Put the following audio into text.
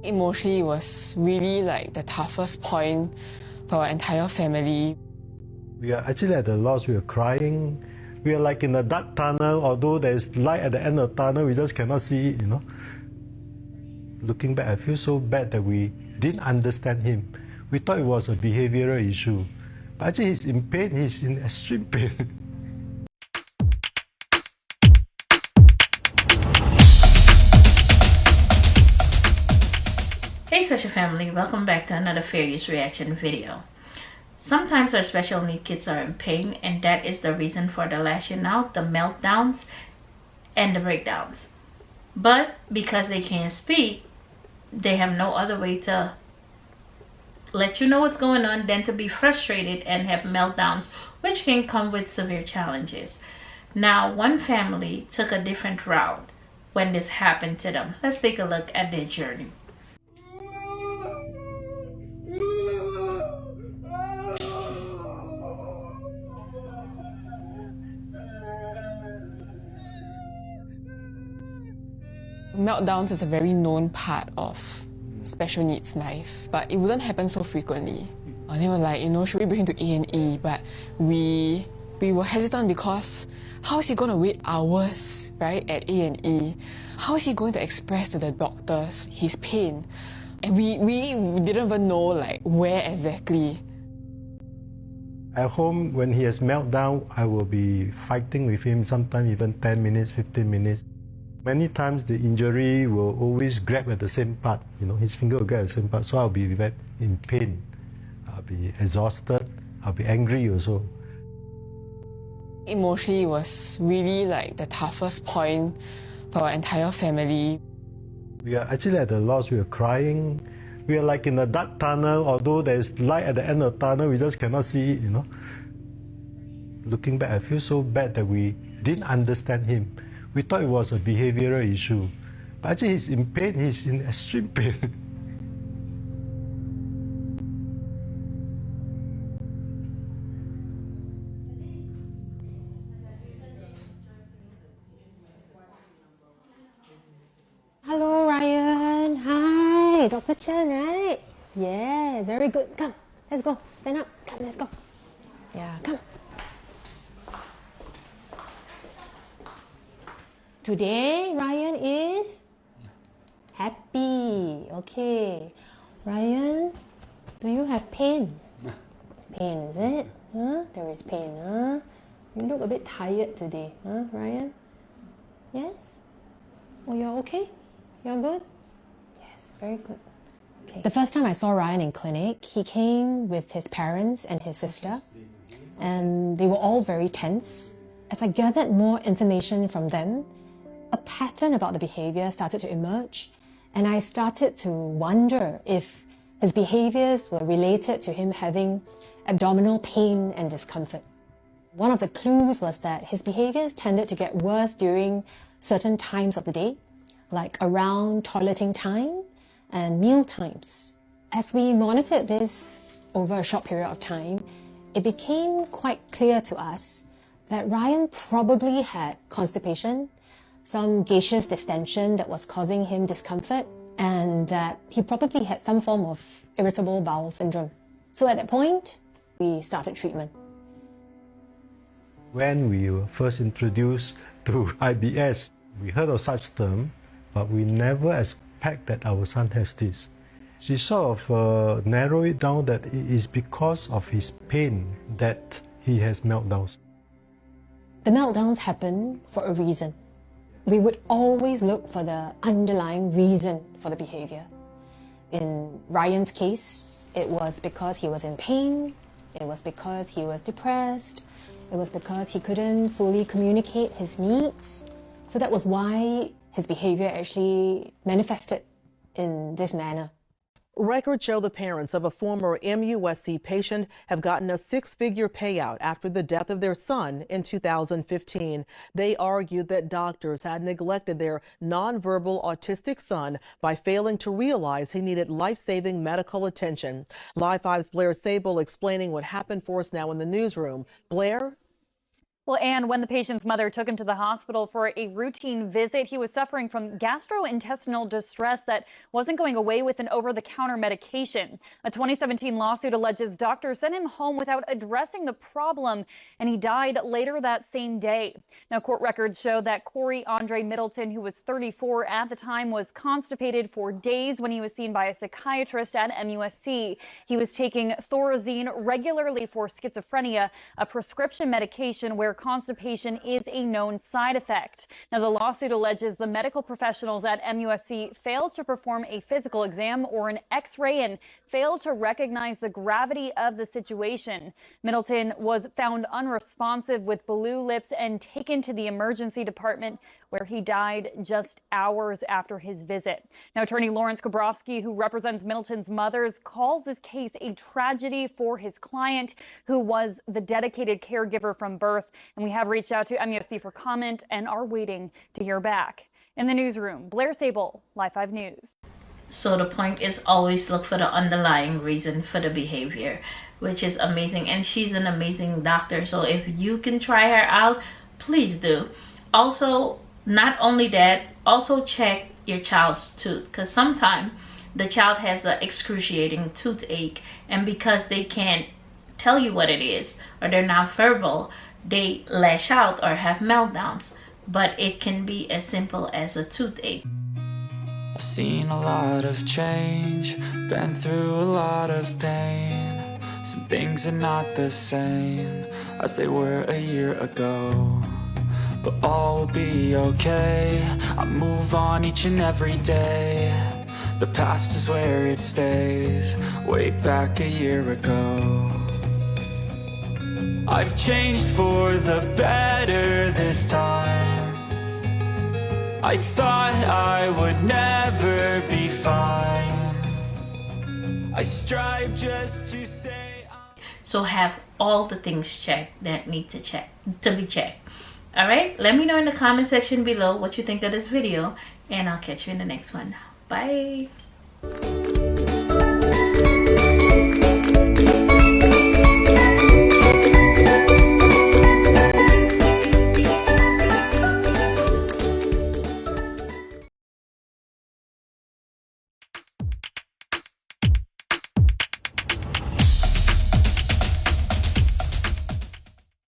Emotionally, it was really like the toughest point for our entire family. We are actually at a loss. We are crying. We are like in a dark tunnel. Although there's light at the end of the tunnel, we just cannot see it, Looking back, I feel so bad that we didn't understand him. We thought it was a behavioral issue. But actually he's in pain. He's in extreme pain. Hey special family, welcome back to another fair use reaction video. Sometimes our special need kids are in pain, and that is the reason for the lashing out, the meltdowns, and the breakdowns. But because they can't speak, they have no other way to let you know what's going on than to be frustrated and have meltdowns, which can come with severe challenges. Now, one family took a different route when this happened to them. Let's take a look at their journey. Meltdowns is a very known part of special needs life, but it wouldn't happen so frequently. And they were like, should we bring him to A&E? But we were hesitant because how is he going to wait hours, right, at A&E? How is he going to express to the doctors his pain? And we didn't even know like where exactly. At home, when he has meltdown, I will be fighting with him, sometimes even 10 minutes, 15 minutes. Many times the injury will always grab at the same part, his finger will grab at the same part, so I'll be in pain. I'll be exhausted, I'll be angry also. Emotionally, it was really like the toughest point for our entire family. We are actually at a loss. We are crying. We are like in a dark tunnel. Although there's light at the end of the tunnel, we just cannot see it, Looking back, I feel so bad that we didn't understand him. We thought it was a behavioral issue. But actually he's in pain. He's in extreme pain. Hello, Ryan. Hi, Dr. Chen, right? Yeah, very good. Come, let's go. Stand up. Come, let's go. Yeah, come. Today, Ryan is happy. Okay. Ryan, do you have pain? Pain, is it? Huh? There is pain, huh? You look a bit tired today, huh, Ryan? Yes? Oh, you're okay? You're good? Yes, very good. Okay. The first time I saw Ryan in clinic, he came with his parents and his sister, and they were all very tense. As I gathered more information from them, a pattern about the behavior started to emerge, and I started to wonder if his behaviors were related to him having abdominal pain and discomfort. One of the clues was that his behaviors tended to get worse during certain times of the day, like around toileting time and meal times. As we monitored this over a short period of time, it became quite clear to us that Ryan probably had constipation, some gaseous distension that was causing him discomfort, and that he probably had some form of irritable bowel syndrome. So at that point, we started treatment. When we were first introduced to IBS, we heard of such term, but we never expect that our son has this. She sort of narrowed it down that it is because of his pain that he has meltdowns. The meltdowns happen for a reason. We would always look for the underlying reason for the behavior. In Ryan's case, it was because he was in pain, it was because he was depressed, it was because he couldn't fully communicate his needs. So that was why his behavior actually manifested in this manner. Records show the parents of a former MUSC patient have gotten a six-figure payout after the death of their son in 2015. They argued that doctors had neglected their nonverbal autistic son by failing to realize he needed life-saving medical attention. Live 5's Blair Sable explaining what happened for us now in the newsroom. Blair? Well, and when the patient's mother took him to the hospital for a routine visit, he was suffering from gastrointestinal distress that wasn't going away with an over-the-counter medication. A 2017 lawsuit alleges doctors sent him home without addressing the problem, and he died later that same day. Now, court records show that Corey Andre Middleton, who was 34 at the time, was constipated for days when he was seen by a psychiatrist at MUSC. He was taking Thorazine regularly for schizophrenia, a prescription medication where constipation is a known side effect. Now, the lawsuit alleges the medical professionals at MUSC failed to perform a physical exam or an X-ray and failed to recognize the gravity of the situation. Middleton was found unresponsive with blue lips and taken to the emergency department, where he died just hours after his visit. Now, attorney Lawrence Kobrowski, who represents Middleton's mothers, calls this case a tragedy for his client, who was the dedicated caregiver from birth. And we have reached out to MUSC for comment and are waiting to hear back. In the newsroom, Blair Sable, Live 5 News. So the point is always look for the underlying reason for the behavior, which is amazing. And she's an amazing doctor. So if you can try her out, please do. Also, not only that, also check your child's tooth, because sometimes the child has an excruciating toothache, and because they can't tell you what it is or they're not verbal, they lash out or have meltdowns. But it can be as simple as a toothache. I've seen a lot of change, been through a lot of pain. Some things are not the same as they were a year ago, but all will be okay. I move on each and every day. The past is where it stays, way back a year ago. I've changed for the better this time. I thought I would never be fine. I strive just to say so have all the things checked that need to be checked. All right, let me know in the comment section below what you think of this video, and I'll catch you in the next one. Bye.